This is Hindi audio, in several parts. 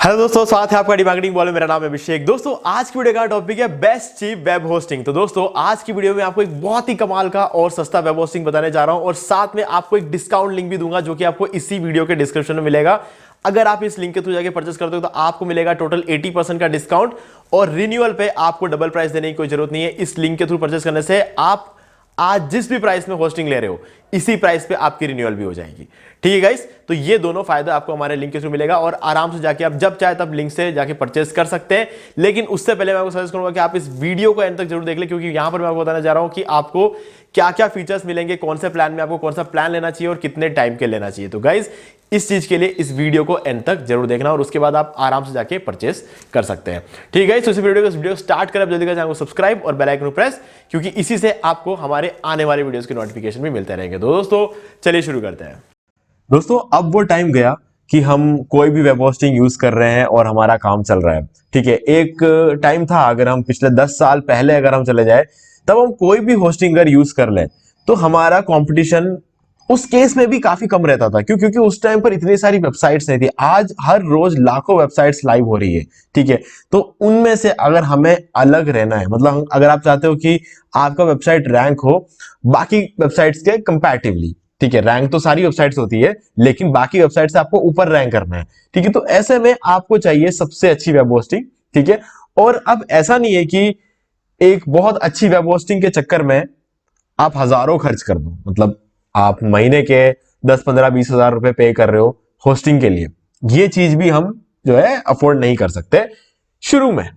हेलो दोस्तों, स्वागत है आपका मार्केटिंग बॉल में। मेरा नाम है अभिषेक। दोस्तों आज की वीडियो का टॉपिक है बेस्ट चीप वेब होस्टिंग। तो दोस्तों आज की वीडियो में आपको एक बहुत ही कमाल का और सस्ता वेब होस्टिंग बताने जा रहा हूं और साथ में आपको एक डिस्काउंट लिंक भी दूंगा जो कि आपको इसी वीडियो के डिस्क्रिप्शन में मिलेगा। अगर आप इस लिंक के थ्रू जाके परचेस करते हो तो आपको मिलेगा टोटल 80% का डिस्काउंट और रिन्यूअल पे आपको डबल प्राइस देने की कोई जरूरत नहीं है। इस लिंक के थ्रू परचेस करने से आप आज जिस भी प्राइस में होस्टिंग ले रहे हो इसी प्राइस पे आपकी रिन्यूअल भी हो जाएगी। ठीक है गाइस, तो ये दोनों फायदा आपको हमारे लिंक के थ्रू मिलेगा और आराम से जाके आप जब चाहे तब लिंक से जाके परचेस कर सकते हैं। लेकिन उससे पहले मैं आपको सजेस्ट करूंगा कि आप इस वीडियो को एंड तक जरूर देख लें, क्योंकि यहां पर मैं आपको बताने जा रहा हूं कि आपको क्या क्या फीचर्स मिलेंगे, कौन से प्लान में आपको कौन सा प्लान लेना चाहिए और कितने टाइम के लेना चाहिए। तो गाइस इस चीज के लिए इस वीडियो को एंड तक जरूर देखना और उसके बाद आप आराम से जाके परचेस कर सकते हैं। ठीक है, तो इस वीडियो स्टार्ट करें, जल्दी का चैनल को सब्सक्राइब और बेल आइकन को प्रेस, क्योंकि इसी से आपको हमारे आने वाले वीडियोस के नोटिफिकेशन भी मिलते रहेंगे। तो दोस्तों चलिए शुरू करते हैं। दोस्तों अब वो टाइम गया कि हम कोई भी वेब होस्टिंग यूज कर रहे हैं और हमारा काम चल रहा है। ठीक है, एक टाइम था, अगर हम पिछले 10 साल पहले अगर हम चले जाए तब हम कोई भी होस्टिंग अगर यूज कर लें तो हमारा कंपटीशन उस केस में भी काफी कम रहता था। क्यों? क्योंकि उस टाइम पर इतनी सारी वेबसाइट्स नहीं थी। आज हर रोज लाखों वेबसाइट्स लाइव हो रही है। ठीक है, तो उनमें से अगर हमें अलग रहना है, मतलब अगर आप चाहते हो कि आपका वेबसाइट रैंक हो बाकी वेबसाइट्स के कंपैरेटिवली, ठीक है, रैंक तो सारी वेबसाइट्स होती है लेकिन बाकी वेबसाइट से आपको ऊपर रैंक करना है। ठीक है, तो ऐसे में आपको चाहिए सबसे अच्छी वेब होस्टिंग। ठीक है, और अब ऐसा नहीं है कि एक बहुत अच्छी वेब होस्टिंग के चक्कर में आप हजारों खर्च कर दो, मतलब आप महीने के 10-15-20 हजार रुपए पे कर रहे हो होस्टिंग के लिए। ये चीज भी हम जो है अफोर्ड नहीं कर सकते शुरू में,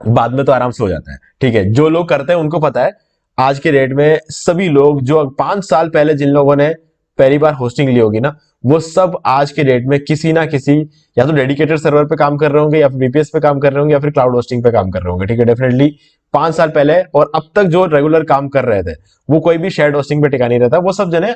बाद में तो आराम से हो जाता है। ठीक है, जो लोग करते हैं उनको पता है। आज के डेट में सभी लोग जो 5 साल पहले जिन लोगों ने पहली बार होस्टिंग ली होगी ना, वो सब आज के डेट में किसी ना किसी या तो डेडिकेटेड सर्वर पे काम कर रहे होंगे या फिर वीपीएस पे काम कर रहे होंगे या फिर क्लाउड होस्टिंग पे काम कर रहे होंगे। ठीक है, डेफिनेटली 5 साल पहले और अब तक जो रेगुलर काम कर रहे थे वो कोई भी शेयर्ड होस्टिंग पे टिका नहीं रहता। वो सब जने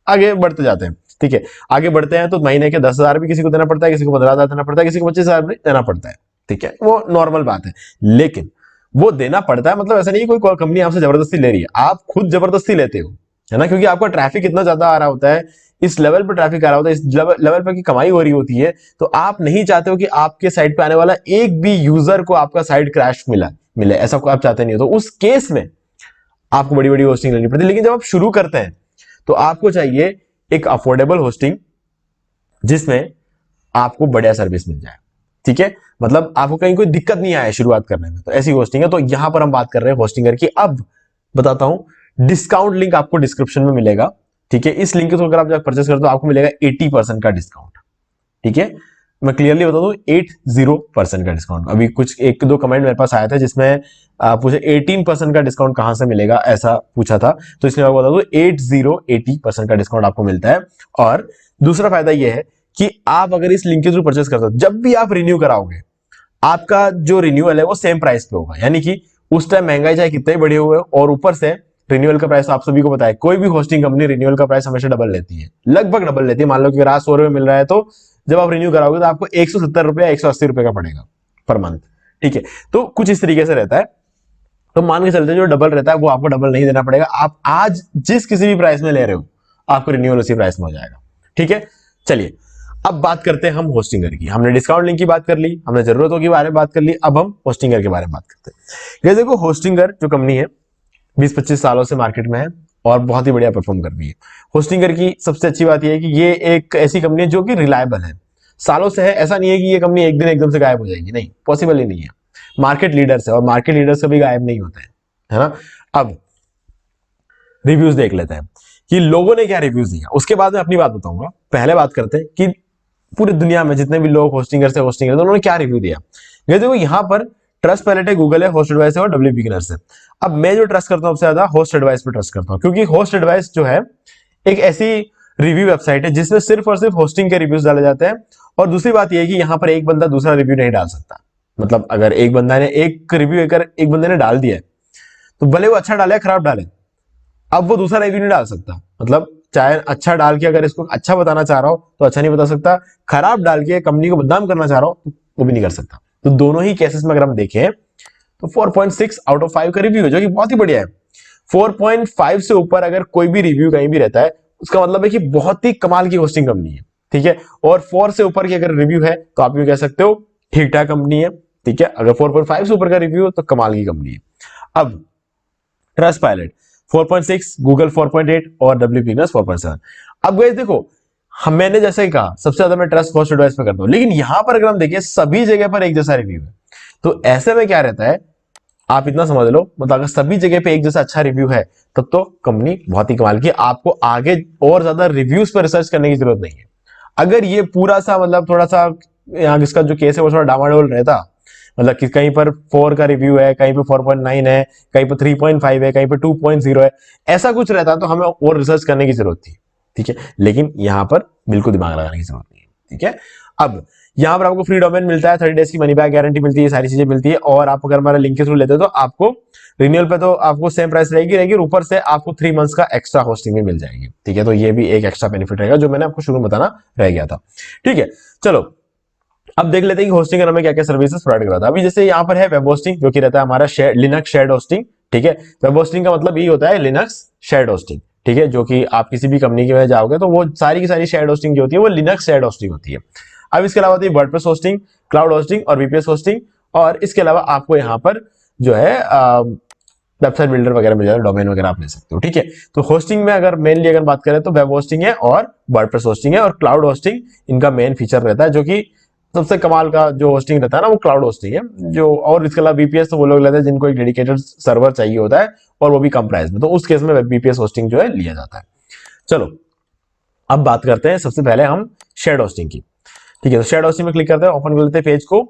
आगे बढ़ते जाते हैं। ठीक है, आगे बढ़ते हैं तो महीने के 10 हजार भी किसी को देना पड़ता है, किसी को 15 हजार देना पड़ता है, किसी को 25 हजार भी देना पड़ता है। ठीक है, वो नॉर्मल बात है, लेकिन वो देना पड़ता है मतलब ऐसा नहीं कोई कंपनी आपसे जबरदस्ती ले रही है, आप खुद जबरदस्ती लेते हो, है ना, क्योंकि आपका ट्रैफिक इतना ज्यादा आ रहा होता है, इस लेवल पर ट्रैफिक आ रहा होता है, इस लेवल पर की कमाई हो रही होती है, तो आप नहीं चाहते हो कि आपके साइट पे आने वाला एक भी यूजर को आपका साइट क्रैश मिले, ऐसा को आप चाहते नहीं हो। तो उस केस में आपको बड़ी बड़ी होस्टिंग लेनी पड़ती है। लेकिन जब आप शुरू करते हैं तो आपको चाहिए एक अफोर्डेबल होस्टिंग जिसमें आपको बढ़िया सर्विस मिल जाए। ठीक है, मतलब आपको कहीं कोई दिक्कत नहीं आए शुरुआत करने में, तो ऐसी होस्टिंग है। तो यहां पर हम बात कर रहे हैं होस्टिंगर की। अब बताता हूं, डिस्काउंट लिंक आपको डिस्क्रिप्शन में मिलेगा। ठीक है, इस लिंक के थ्रू अगर आप जब परचेस करते हो आपको मिलेगा 80% का डिस्काउंट। ठीक है, मैं क्लियरली बता दूं 80% का डिस्काउंट। अभी कुछ एक दो कमेंट मेरे पास आया था जिसमें पूछे 18% का डिस्काउंट कहां से मिलेगा, ऐसा पूछा था, तो इसलिए मैं बता दूं 80% का डिस्काउंट आपको मिलता है। और दूसरा फायदा यह है कि आप अगर इस लिंक के थ्रू परचेस करते हो, जब भी आप रिन्यू कराओगे आपका जो रिन्यूअल है वो सेम प्राइस पे होगा। यानी कि उस टाइम महंगाई चाहे कितने बढ़े हुए हो और ऊपर से रिन्यूअल का प्राइस आप सभी को पता है, कोई भी होस्टिंग कंपनी रिन्यूअल का प्राइस हमेशा डबल लेती है, लगभग डबल लेती है। मान लो कि अगर आज 100 रुपए मिल रहा है तो जब आप रिन्यू कराओगे तो आपको 170 रुपया 180 रुपए का पड़ेगा पर मंथ। ठीक है, तो कुछ इस तरीके से रहता है। तो मान के चलते जो डबल रहता है वो आपको डबल नहीं देना पड़ेगा। आप आज जिस किसी भी प्राइस में ले रहे हो आपको रिन्यूअल उसी प्राइस में हो जाएगा। ठीक है, चलिए अब बात करते हैं हम होस्टिंगर की। हमने डिस्काउंट लिंक की बात कर ली, हमने जरूरतों के बारे में बात कर ली, अब हम होस्टिंगर के बारे में बात करते हैं। ये देखो, होस्टिंगर जो कंपनी है 20-25 सालों से मार्केट में है और बहुत ही बढ़िया परफॉर्म कर रही है। होस्टिंगर की सबसे अच्छी बात यह है कि ये एक ऐसी कंपनी है जो कि रिलायबल है, सालों से है। ऐसा नहीं है कि ये कंपनी एक दिन एकदम से गायब हो जाएगी, नहीं, पॉसिबल ही नहीं है। मार्केट लीडर्स है और मार्केट लीडर्स कभी गायब नहीं होते हैं, है ना। अब रिव्यूज देख लेते हैं कि लोगों ने क्या रिव्यूज दिया, उसके बाद में अपनी बात बताऊंगा। पहले बात करते हैं कि पूरी दुनिया में जितने भी लोग होस्टिंगर से उन्होंने क्या रिव्यू दिया। ये देखो, यहां पर ट्रस्ट पैलेट है, गूगल है, होस्ट एडवाइस है और डब्ल्यू बिगिनर्स है। अब मैं जो ट्रस्ट करता हूं सबसे ज्यादा होस्ट एडवाइस पे ट्रस्ट करता हूं, क्योंकि होस्ट एडवाइस जो है एक ऐसी रिव्यू वेबसाइट है जिसमें सिर्फ और सिर्फ होस्टिंग के रिव्यूज डाले जाते हैं। और दूसरी बात यह है कि यहां पर एक बंदा दूसरा रिव्यू नहीं डाल सकता। मतलब अगर एक बंदा ने एक रिव्यू एक बंदे ने डाल दिया है तो भले वो अच्छा डाले खराब डाले, अब वो दूसरा रिव्यू नहीं डाल सकता। मतलब चाहे अच्छा डाल के अगर इसको अच्छा बताना चाह रहा हो तो अच्छा नहीं बता सकता, खराब डाल के कंपनी को बदनाम करना चाह रहा हो तो वो भी नहीं कर सकता। तो दोनों ही केसेस में अगर हम देखें तो 4.6 आउट ऑफ 5 का रिव्यू है, जो कि बहुत ही बढ़िया है। 4.5 से ऊपर अगर कोई भी रिव्यू कहीं भी रहता है उसका मतलब है कि बहुत ही कमाल की होस्टिंग कंपनी है। ठीक है। और 4 से ऊपर की अगर रिव्यू है तो आप ये कह सकते हो ठीक ठाक कंपनी है, ठीक है। अगर 4.5 से ऊपर का रिव्यू हो तो कमाल की कंपनी है। अब ट्रस्ट पायलट 4.6, गूगल 4.8 और WP 4.7। अब गाइस देखो, मैंने जैसे ही कहा सबसे ज्यादा मैं ट्रस्ट फर्स्ट एडवाइस पे करता हूं, लेकिन यहां पर अगर हम देखें सभी जगह पर एक जैसा रिव्यू है, तो ऐसे में क्या रहता है, आप इतना समझ लो, मतलब अगर सभी जगह पे एक जैसा अच्छा रिव्यू है तब तो कंपनी बहुत ही कमाल की, आपको आगे और ज्यादा रिव्यूज पर रिसर्च करने की जरूरत नहीं है। अगर ये पूरा सा मतलब थोड़ा सा यहाँ इसका जो केस है वो थोड़ा डामाडोल रहता, मतलब कि कहीं पर 4 का रिव्यू है, कहीं पे 4.9 है, कहीं पे 3.5 है, कहीं पे 2.0 है, ऐसा कुछ रहता तो हमें और रिसर्च करने की जरूरत थी, ठीक है। लेकिन यहां पर बिल्कुल दिमाग लगाने की जरूरत नहीं है, ठीक है। अब यहां पर आपको फ्री डोमेन मिलता है, 30 डेज की मनी बैक गारंटी मिलती है, सारी चीजें मिलती है। और आप अगर हमारा लिंक के थ्रू लेते हो तो आपको रिन्यूअल पे तो आपको सेम प्राइस रहेगी, ऊपर से आपको 3 मंथ्स का एक्स्ट्रा होस्टिंग भी मिल जाएगी, ठीक है। तो ये भी एक एक्स्ट्रा बेनिफिट रहेगा जो मैंने आपको शुरू में बताना रह गया था, ठीक है। चलो अब देख लेते हैं कि होस्टिंग हमें क्या क्या सर्विसेज प्रोवाइड कराता है। अभी जैसे यहाँ पर है वेब होस्टिंग, जो कि रहता है हमारा लिनक्स शेयर्ड होस्टिंग, ठीक है। वेब होस्टिंग का मतलब ये होता है लिनक्स शेयर्ड होस्टिंग, ठीक है। जो कि आप किसी भी कंपनी के में जाओगे तो वो सारी की सारी शेयर्ड होस्टिंग जो होती है वो लिनक्स शेयर्ड होस्टिंग होती है। अब इसके अलावा होती है वर्डप्रेस होस्टिंग, क्लाउड होस्टिंग और VPS होस्टिंग। और इसके अलावा आपको यहाँ पर जो है वेबसाइट बिल्डर वगैरह मिल जाता है, डोमेन वगैरह आप ले सकते हो, ठीक है। तो होस्टिंग में अगर मेनली अगर बात करें तो वेब होस्टिंग है और वर्डप्रेस होस्टिंग है और क्लाउड होस्टिंग इनका मेन फीचर रहता है, जो कि सबसे कमाल का जो होस्टिंग रहता है ना वो क्लाउड होस्टिंग है जो। और इसके अलावा VPS तो वो लोग लेते हैं जिनको एक डेडिकेटेड सर्वर चाहिए होता है और वो भी कम प्राइस में, तो उस केस में VPS होस्टिंग जो है लिया जाता है। चलो अब बात करते हैं सबसे पहले हम शेयर्ड होस्टिंग की, ठीक है। तो शेयर्ड होस्टिंग में क्लिक करते हैं, ओपन कर लेते हैं पेज को,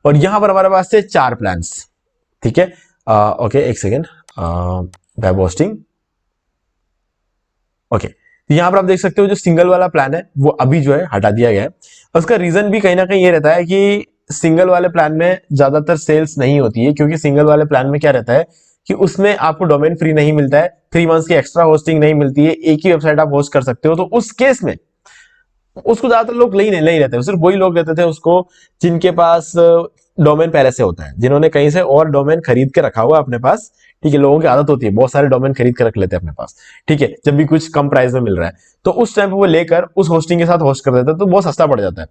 और यहां पर हमारे पास से 4 प्लान्स, ठीक है। ओके एक सेकेंड, वेब होस्टिंग, ओके। तो यहां पर आप देख सकते हो जो सिंगल वाला प्लान है वो अभी जो है हटा दिया गया है। उसका रीजन भी कहीं ना कहीं ये रहता है कि सिंगल वाले प्लान में ज्यादातर सेल्स नहीं होती है, क्योंकि सिंगल वाले प्लान में क्या रहता है कि उसमें आपको डोमेन फ्री नहीं मिलता है, 3 मंथ्स की एक्स्ट्रा होस्टिंग नहीं मिलती है, एक ही वेबसाइट आप होस्ट कर सकते हो। तो उस केस में उसको ज्यादातर लोग नहीं रहते, सिर्फ वही लोग रहते थे उसको जिनके पास डोमेन पहले से होता है, जिन्होंने कहीं से और डोमेन खरीद के रखा हुआ अपने पास, ठीक है। लोगों की आदत होती है बहुत सारे डोमेन खरीद के रख लेते हैं अपने पास, ठीक है, जब भी कुछ कम प्राइस में मिल रहा है तो उस टाइम पे वो लेकर उस होस्टिंग के साथ होस्ट कर देते हैं, तो बहुत सस्ता पड़ जाता है।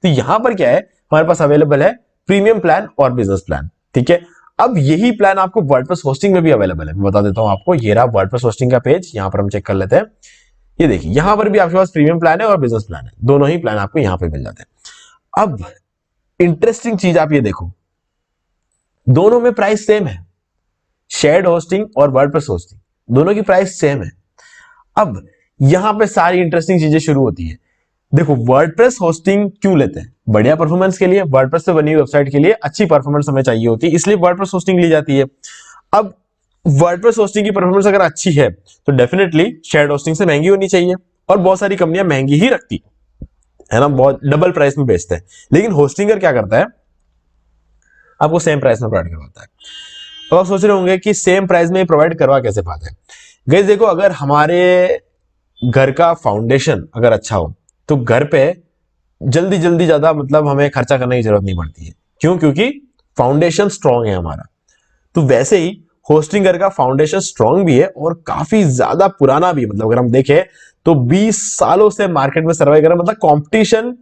तो यहां पर क्या है, हमारे पास अवेलेबल है प्रीमियम प्लान और बिजनेस प्लान, ठीक है। अब यही प्लान आपको वर्डप्रेस होस्टिंग में भी अवेलेबल है, मैं बता देता हूं आपको। ये रहा वर्डप्रेस होस्टिंग का पेज, यहां पर हम चेक कर लेते हैं। ये देखिए यहां पर भी आपके पास प्रीमियम प्लान है और बिजनेस प्लान है, दोनों ही प्लान आपको यहां पे मिल जाते हैं। अब इंटरेस्टिंग चीज आप ये देखो, दोनों में प्राइस सेम है, शेयर्ड होस्टिंग और वर्डप्रेस होस्टिंग दोनों की प्राइस सेम है। अब यहां पे सारी इंटरेस्टिंग चीजें शुरू होती है। देखो वर्डप्रेस होस्टिंग क्यों लेते हैं, बढ़िया परफॉर्मेंस के लिए, वर्डप्रेस से बनी हुई वेबसाइट के लिए अच्छी परफॉर्मेंस हमें चाहिए होती है, इसलिए वर्डप्रेस होस्टिंग ली जाती है। अब वर्डप्रेस होस्टिंग की परफॉर्मेंस अगर अच्छी है तो डेफिनेटली शेयर्ड होस्टिंग से महंगी होनी चाहिए, और बहुत सारी कंपनियां महंगी ही रखती है ना, बहुत डबल प्राइस में बेचते हैं। लेकिन होस्टिंगर क्या करता है, आपको सेम प्राइस में प्रोवाइड करवाता है। तो आप सोच रहे होंगे कि सेम प्राइस में प्रोवाइड करवा कैसे पाते हैं। गाइस देखो, अगर हमारे घर का फाउंडेशन अगर अच्छा हो तो घर पे जल्दी जल्दी ज्यादा मतलब हमें खर्चा करने की जरूरत नहीं पड़ती है। क्यों? क्योंकि फाउंडेशन स्ट्रांग है हमारा। तो वैसे ही होस्टिंगर का फाउंडेशन स्ट्रांग भी है और काफी ज्यादा पुराना भी, मतलब अगर हम देखें तो 20 सालों से मार्केट में सर्वाइव कर रहा है, मतलब कंपटीशन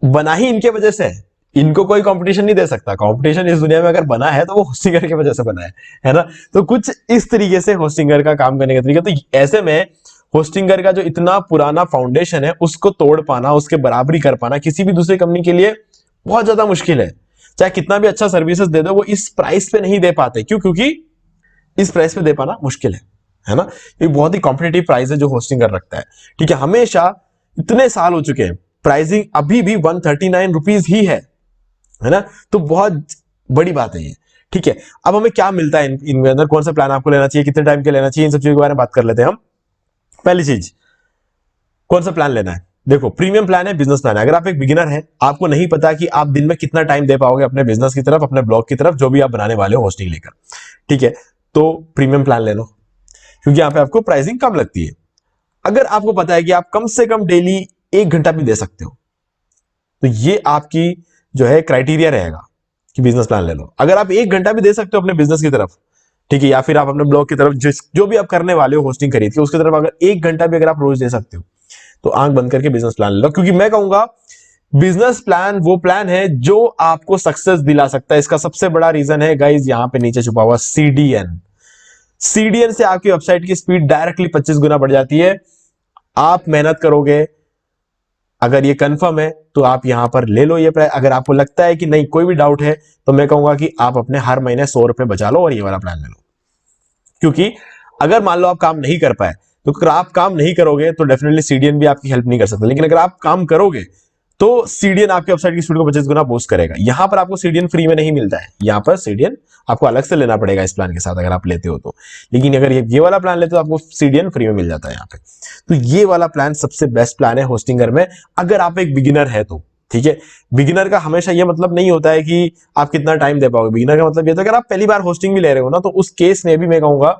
बना ही इनके वजह से है। इनको कोई कंपटीशन नहीं दे सकता, कंपटीशन इस दुनिया में अगर बना है तो वो होस्टिंगर की वजह से बना है ना। तो कुछ इस तरीके से होस्टिंगर का काम करने का तरीका। तो ऐसे में होस्टिंगर का जो इतना पुराना फाउंडेशन है उसको तोड़ पाना, उसके बराबरी कर पाना किसी भी दूसरी कंपनी के लिए बहुत ज्यादा मुश्किल है। चाहे कितना भी अच्छा सर्विसेज दे दो, वो इस प्राइस पे नहीं दे पाते। क्यों? क्योंकि इस प्राइस पे दे पाना मुश्किल है ना। ये बहुत ही कॉम्पिटेटिव प्राइस है जो होस्टिंगर रखता है, ठीक है। हमेशा इतने साल हो चुके हैं, प्राइसिंग अभी भी 139 रुपीज ही है ना। तो बहुत बड़ी बात है ये, ठीक है। अब हमें क्या मिलता है इनके अंदर, कौन सा प्लान आपको लेना चाहिए, कितने टाइम के लेना चाहिए, इन सब चीजों के बारे में बात कर लेते हैं हम। पहली चीज, कौन सा प्लान लेना है। देखो प्रीमियम प्लान है, बिजनेस प्लान है। अगर आप एक बिगिनर हैं, आपको नहीं पता कि आप दिन में कितना टाइम दे पाओगे अपने बिजनेस की तरफ, अपने ब्लॉग की तरफ, जो भी आप बनाने वाले हो होस्टिंग लेकर, ठीक है, तो प्रीमियम प्लान ले लो, क्योंकि यहां पे आपको प्राइसिंग कम लगती है। अगर आपको पता है कि आप कम से कम डेली 1 घंटा भी दे सकते हो, तो ये आपकी जो है क्राइटेरिया रहेगा कि बिजनेस प्लान ले लो। अगर आप 1 घंटा भी दे सकते हो अपने बिजनेस की तरफ, ठीक है, या फिर आप अपने ब्लॉग की तरफ जो भी आप करने वाले हो होस्टिंग खरीद के, उसकी तरफ अगर 1 घंटा भी अगर आप रोज दे सकते हो, तो आंख बंद करके बिजनेस प्लान ले लो, क्योंकि मैं कहूंगा बिजनेस प्लान वो प्लान है जो आपको सक्सेस दिला सकता है। इसका सबसे बड़ा रीजन है गाइज यहां पे नीचे छुपा हुआ सीडीएन। सीडीएन से आपकी वेबसाइट की स्पीड डायरेक्टली 25 गुना बढ़ जाती है। आप मेहनत करोगे, अगर ये कंफर्म है तो आप यहां पर ले लो ये प्लान। अगर आपको लगता है कि नहीं कोई भी डाउट है तो मैं कहूंगा कि आप अपने हर महीने 100 रुपए बचा लो और ये वाला प्लान ले लो। क्योंकि अगर मान लो आप काम नहीं कर पाए तो अगर आप काम नहीं करोगे तो डेफिनेटली सीडीएन भी आपकी हेल्प नहीं कर सकता, लेकिन अगर आप काम करोगे तो सीडीएन आपके वेबसाइट की स्पीड को 25 गुना बूस्ट करेगा। यहां पर आपको सीडीएन फ्री में नहीं मिलता है, यहां पर सीडीएन आपको अलग से लेना पड़ेगा इस प्लान के साथ अगर आप लेते हो तो। लेकिन अगर ये वाला प्लान लेते हो तो आपको सीडीएन फ्री में मिल जाता है यहाँ पे। तो ये वाला प्लान सबसे बेस्ट प्लान है होस्टिंगर में, अगर आप एक बिगिनर है तो। ठीक है, बिगिनर का हमेशा ये मतलब नहीं होता है कि आप कितना टाइम दे पाओगे। बिगिनर का मतलब ये था अगर आप पहली बार होस्टिंग भी ले रहे हो ना, तो उस केस में भी मैं कहूंगा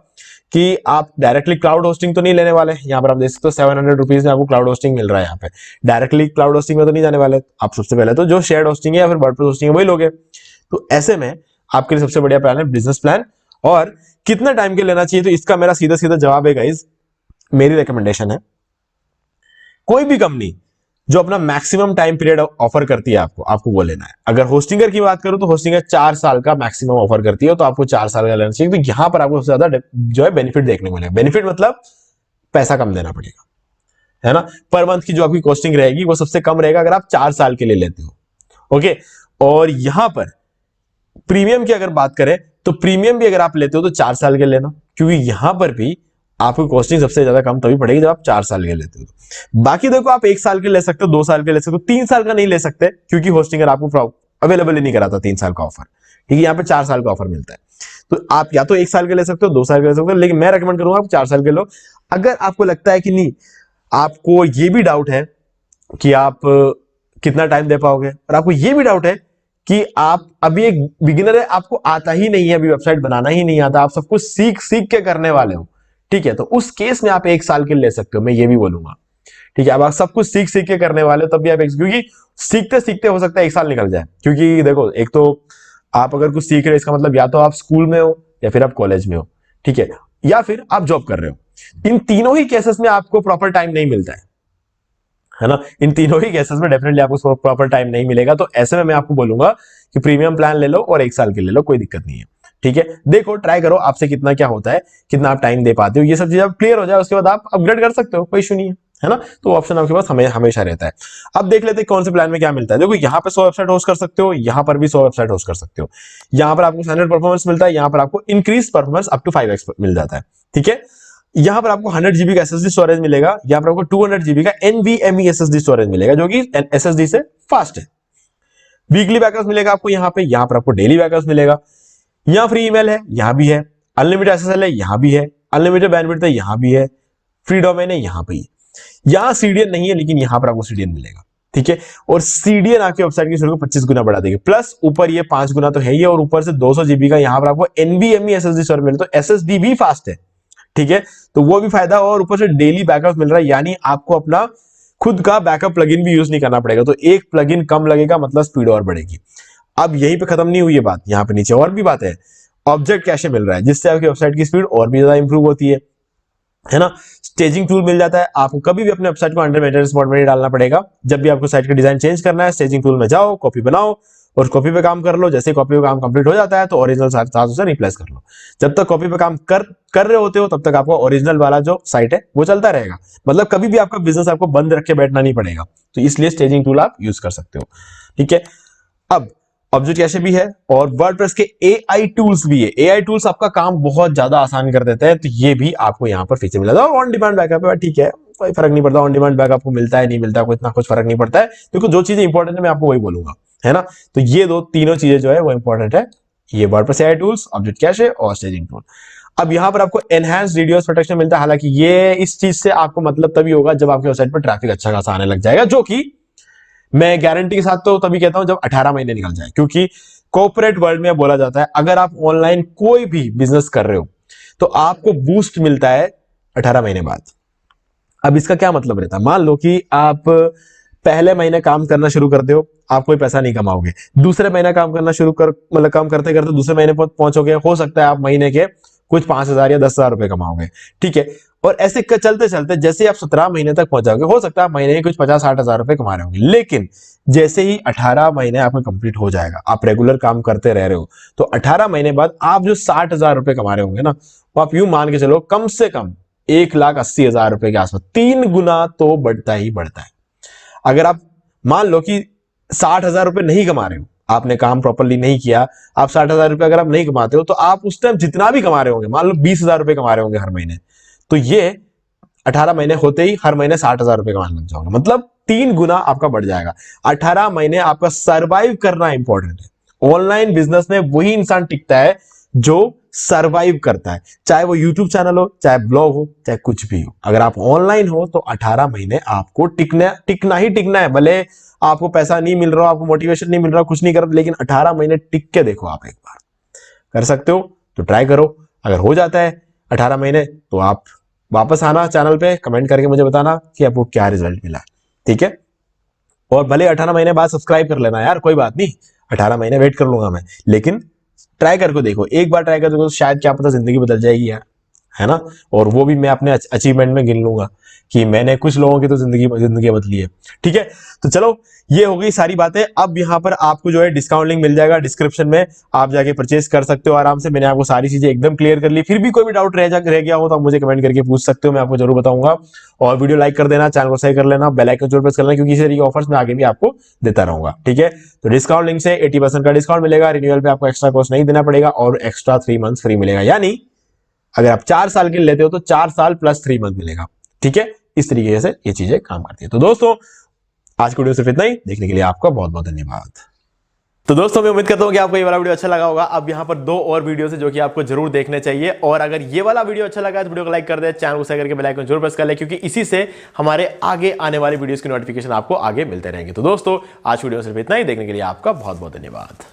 कि आप डायरेक्टली क्लाउड होस्टिंग तो नहीं लेने वाले। यहाँ पर आप देख सकते हो 700 रुपीज में आपको क्लाउड होस्टिंग मिल रहा है। यहाँ पे डायरेक्टली क्लाउड होस्टिंग में तो नहीं जाने वाले आप। सबसे पहले तो जो शेयर्ड होस्टिंग है या फिर वर्डप्रेस होस्टिंग है वही लोगे। तो ऐसे में आपके लिए सबसे बढ़िया प्लान है बिजनेस प्लान। और कितना टाइम के लेना चाहिए, तो इसका मेरा सीधा सीधा जवाब है गाइज, मेरी रिकमेंडेशन है कोई भी कंपनी जो अपना मैक्सिमम टाइम पीरियड ऑफर करती है आपको वो लेना है। अगर होस्टिंगर की बात करूं तो होस्टिंगर 4 साल का मैक्सिमम ऑफर करती है, तो आपको 4 साल का लेना चाहिए। तो यहां पर आपको सबसे ज्यादा जो है बेनिफिट देखने को मिलेगा। बेनिफिट मतलब पैसा कम देना पड़ेगा, है ना। पर मंथ की जो आपकी कॉस्टिंग रहेगी वो सबसे कम रहेगा अगर आप 4 साल के लिए लेते हो। ओके, और यहां पर प्रीमियम की अगर बात करें तो प्रीमियम भी अगर आप लेते हो तो 4 साल के लेना, क्योंकि यहां पर भी आपको कॉस्टिंग सबसे ज्यादा कम तभी पड़ेगी जब आप 4 साल के लेते हो। तो बाकी देखो आप 1 साल के ले सकते हो, 2 साल के ले सकते हो, 3 साल का नहीं ले सकते क्योंकि होस्टिंगर आपको अवेलेबल ही नहीं कराता 3 साल का ऑफर। ठीक है, यहाँ पे 4 साल का ऑफर मिलता है। तो आप या तो 1 साल के ले सकते हो, 2 साल के ले सकते हो, लेकिन मैं रेकमेंड करूंगा आप 4 साल के लो। अगर आपको लगता है कि नहीं, आपको ये भी डाउट है कि आप कितना टाइम दे पाओगे, और आपको ये भी डाउट है कि आप अभी एक बिगिनर है, आपको आता ही नहीं है, अभी वेबसाइट बनाना ही नहीं आता, आप सब कुछ सीख सीख के करने वाले हो। ठीक है, तो उस केस में आप 1 साल के ले सकते हो, मैं ये भी बोलूंगा। ठीक है, अब आप सब कुछ सीख सीख के करने वाले हो तब भी आप क्योंकि सीखते सीखते हो सकता है 1 साल निकल जाए। क्योंकि देखो, एक तो आप अगर कुछ सीख रहे हो इसका मतलब या तो आप स्कूल में हो या फिर आप कॉलेज में हो, ठीक है, या फिर आप जॉब कर रहे हो। इन तीनों ही केसेस में आपको प्रॉपर टाइम नहीं मिलता है ना। इन तीनों ही केसेस में डेफिनेटली आपको प्रॉपर टाइम नहीं मिलेगा। तो ऐसे में मैं आपको बोलूंगा कि प्रीमियम प्लान ले लो और 1 साल के ले लो, कोई दिक्कत नहीं है। ठीक है, देखो ट्राई करो आपसे कितना क्या होता है, कितना आप टाइम दे पाते हो, ये सब चीज आप क्लियर हो जाए उसके बाद आप अपग्रेड कर सकते हो, कोई इशू नहीं है ना। तो ऑप्शन आपके पास हमेशा रहता है। अब देख लेते हैं कौन से प्लान में क्या मिलता है। देखो, यहाँ पे 100 वेबसाइट होस्ट कर सकते हो, यहाँ पर भी 100 वेबसाइट होस्ट कर सकते हो। यहाँ पर आपको स्टैंडर्ड परफॉर्मेंस मिलता है, यहाँ पर आपको increase performance up to 5x मिल जाता है। ठीक है, यहां पर आपको 100 जीबी का एसएसडी स्टोरेज मिलेगा, यहां पर आपको 200 जीबी का एनवीएमई एसएसडी स्टोरेज मिलेगा जो कि एसएसडी से फास्ट है। वीकली बैकअप मिलेगा आपको यहाँ पे, यहां पर आपको डेली बैकअप मिलेगा। यहां फ्री ईमेल है, यहां भी है। अनलिमिटेड एसएसएल है, यहां भी है। अनलिमिटेड बैंडविड्थ है, यहां भी है। फ्री डोमेन है, यहां पे। यहां सीडीएन नहीं है, लेकिन यहां पर आपको सीडीएन मिलेगा। ठीक है, और सीडीएन आपकी वेबसाइट की स्पीड को 25 गुना बढ़ा देगी, प्लस ऊपर ये 5 गुना तो है ही, और ऊपर से 200 जीबी का यहां पर आपको एनवीएमई एसएसडी स्टोरेज मिलता है, तो एसएसडी भी फास्ट है। ठीक है, तो वो भी फायदा, और ऊपर से डेली बैकअप मिल रहा है, यानी आपको अपना खुद का बैकअप प्लगइन भी यूज नहीं करना पड़ेगा। तो एक प्लगइन कम लगेगा, मतलब स्पीड और बढ़ेगी। अब यहीं पे खत्म नहीं हुई ये बात, यहाँ पे नीचे और भी बात है। ऑब्जेक्ट कैशे मिल रहा है, जिससे आपकी वेबसाइट की स्पीड और भी ज्यादा इंप्रूव होती है ना। स्टेजिंग टूल मिल जाता है, आपको कभी भी अपने वेबसाइट को अंडर मेंटेनेंस मोड में नहीं डालना पड़ेगा। जब भी आपको साइट का डिजाइन चेंज करना है, स्टेजिंग टूल में जाओ, कॉपी बनाओ और कॉपी पे काम कर लो। जैसे कॉपी पे काम कंप्लीट हो जाता है तो ओरिजिनल साथ उसे रिप्लेस कर लो। जब तक कॉपी पे काम कर रहे होते हो तब तक आपको ओरिजिनल वाला जो साइट है वो चलता रहेगा। मतलब कभी भी आपका बिजनेस आपको बंद रख के बैठना नहीं पड़ेगा, तो इसलिए स्टेजिंग टूल आप यूज कर सकते हो। ठीक है, अब ऑब्जेक्ट कैशे भी है और वर्डप्रेस के एआई टूल्स भी है। एआई टूल्स आपका काम बहुत ज्यादा आसान कर देते हैं, तो ये भी आपको यहाँ पर फीचर मिला था। ऑन डिमांड बैकअप है, ठीक है, कोई फर्क नहीं पड़ता ऑन डिमांड बैकअप को मिलता है नहीं मिलता है, कोई इतना कुछ फर्क नहीं पड़ता है, क्योंकि जो चीजें इंपॉर्टेंट है मैं आपको वही बोलूंगा, है ना। तो ये तीनों चीजें जो है वो इंपॉर्टेंट है, ये WordPress AI tools, object cache और स्टेजिंग टूल। अब यहाँ पर आपको एनहांस्ड डीडोस प्रोटेक्शन मिलता है। हालांकि ये इस चीज से आपको मतलब तभी होगा जब आपके वेबसाइट पर ट्रैफिक अच्छा खासा आने लग जाएगा, जो कि मैं गारंटी के साथ तो तभी कहता हूं जब 18 महीने निकल जाए। क्योंकि कॉर्पोरेट वर्ल्ड में बोला जाता है अगर आप ऑनलाइन कोई भी बिजनेस कर रहे हो तो आपको बूस्ट मिलता है 18 महीने बाद। अब इसका क्या मतलब रहता है, मान लो कि आप पहले महीने काम करना शुरू करते हो, आप कोई पैसा नहीं कमाओगे। दूसरे महीने काम करना शुरू कर मतलब काम करते करते दूसरे महीने पहुंचोगे, हो सकता है आप महीने के कुछ 5,000 या 10,000 रुपए कमाओगे। ठीक है, और ऐसे चलते चलते जैसे आप 17 महीने तक पहुंच जाओगे, हो सकता है महीने के कुछ 50-60 हजार रुपए कमा रहे होंगे, लेकिन जैसे ही 18 महीने आपका कंप्लीट हो जाएगा, आप रेगुलर काम करते रह रहे हो, तो 18 महीने बाद आप जो 60 हजार रुपए कमा रहे होंगे ना, वो आप यूं मान के चलो कम से कम 1,80,000 रुपए के आसपास, 3 गुना तो बढ़ता ही बढ़ता है। अगर आप मान लो कि 60 हजार रुपए नहीं कमा रहे हो, आपने काम प्रॉपरली नहीं किया, आप 60 हजार रुपए अगर आप नहीं कमाते हो, तो आप उस टाइम जितना भी कमा रहे होंगे, मान लो 20 हजार रुपए कमा रहे होंगे हर महीने, तो ये 18 महीने होते ही हर महीने 60 हजार रुपए कमाने लग जाओगे, मतलब 3 गुना आपका बढ़ जाएगा। 18 महीने आपका सर्वाइव करना इंपॉर्टेंट है। ऑनलाइन बिजनेस में वही इंसान टिकता है जो सर्वाइव करता है, चाहे वो यूट्यूब चैनल हो, चाहे ब्लॉग हो, चाहे कुछ भी हो। अगर आप ऑनलाइन हो तो 18 महीने आपको टिकना ही टिकना है। भले आपको पैसा नहीं मिल रहा, आपको मोटिवेशन नहीं मिल रहा, कुछ नहीं कर रहा, लेकिन 18 महीने टिक के देखो। आप एक बार कर सकते हो तो ट्राई करो। अगर हो जाता है 18 महीने तो आप वापस आना चैनल पे, कमेंट करके मुझे बताना कि आपको क्या रिजल्ट मिला, ठीक है। और भले 18 महीने बाद सब्सक्राइब कर लेना यार, कोई बात नहीं, 18 महीने वेट कर लूंगा मैं, लेकिन ट्राई करके देखो। एक बार ट्राई कर देखो, शायद क्या पता जिंदगी बदल जाएगी यार, है ना। और वो भी मैं अपने अचीवमेंट में गिन लूंगा कि मैंने कुछ लोगों की तो जिंदगी बदली है, ठीक है। तो चलो, ये हो गई सारी बातें। अब यहाँ पर आपको जो है डिस्काउंट लिंक मिल जाएगा डिस्क्रिप्शन में, आप जाके परचेस कर सकते हो आराम से। मैंने आपको सारी चीजें एकदम क्लियर कर ली। फिर भी कोई भी डाउट रह गया हो तो आप मुझे कमेंट करके पूछ सकते हो, मैं आपको जरूर बताऊंगा। और वीडियो लाइक कर देना, चैनल को सही कर लेना, बेल आइकन जरूर प्रेस कर लेना, क्योंकि इसी तरीके के ऑफर्स मैं आगे भी आपको देता रहूंगा, ठीक है। तो डिस्काउंट लिंक से 80% का डिस्काउंट मिलेगा, रिन्यूअल पे आपको एक्स्ट्रा कॉस्ट नहीं देना पड़ेगा, और एक्स्ट्रा 3 मंथ्स फ्री मिलेगा। यानी अगर आप 4 साल के लिए लेते हो तो 4 साल प्लस 3 मंथ मिलेगा, ठीक है। इस तरीके से ये चीजें काम करती है। तो दोस्तों, आज की वीडियो सिर्फ इतना ही। देखने के लिए आपका बहुत बहुत धन्यवाद। तो दोस्तों, मैं उम्मीद करता हूं कि आपको ये वाला वीडियो अच्छा लगा होगा। अब यहाँ पर 2 और वीडियो है जो कि आपको जरूर देखने चाहिए। और अगर ये वाला वीडियो अच्छा लगा तो वीडियो को लाइक कर दे, चैनल को सब्सक्राइब करके बेल आइकन जरूर प्रेस कर ले, क्योंकि इसी से हमारे आगे आने वाली वीडियोस की नोटिफिकेशन आपको आगे मिलते रहेंगे। तो दोस्तों, आज वीडियो सिर्फ इतना ही। देखने के लिए आपका बहुत बहुत धन्यवाद।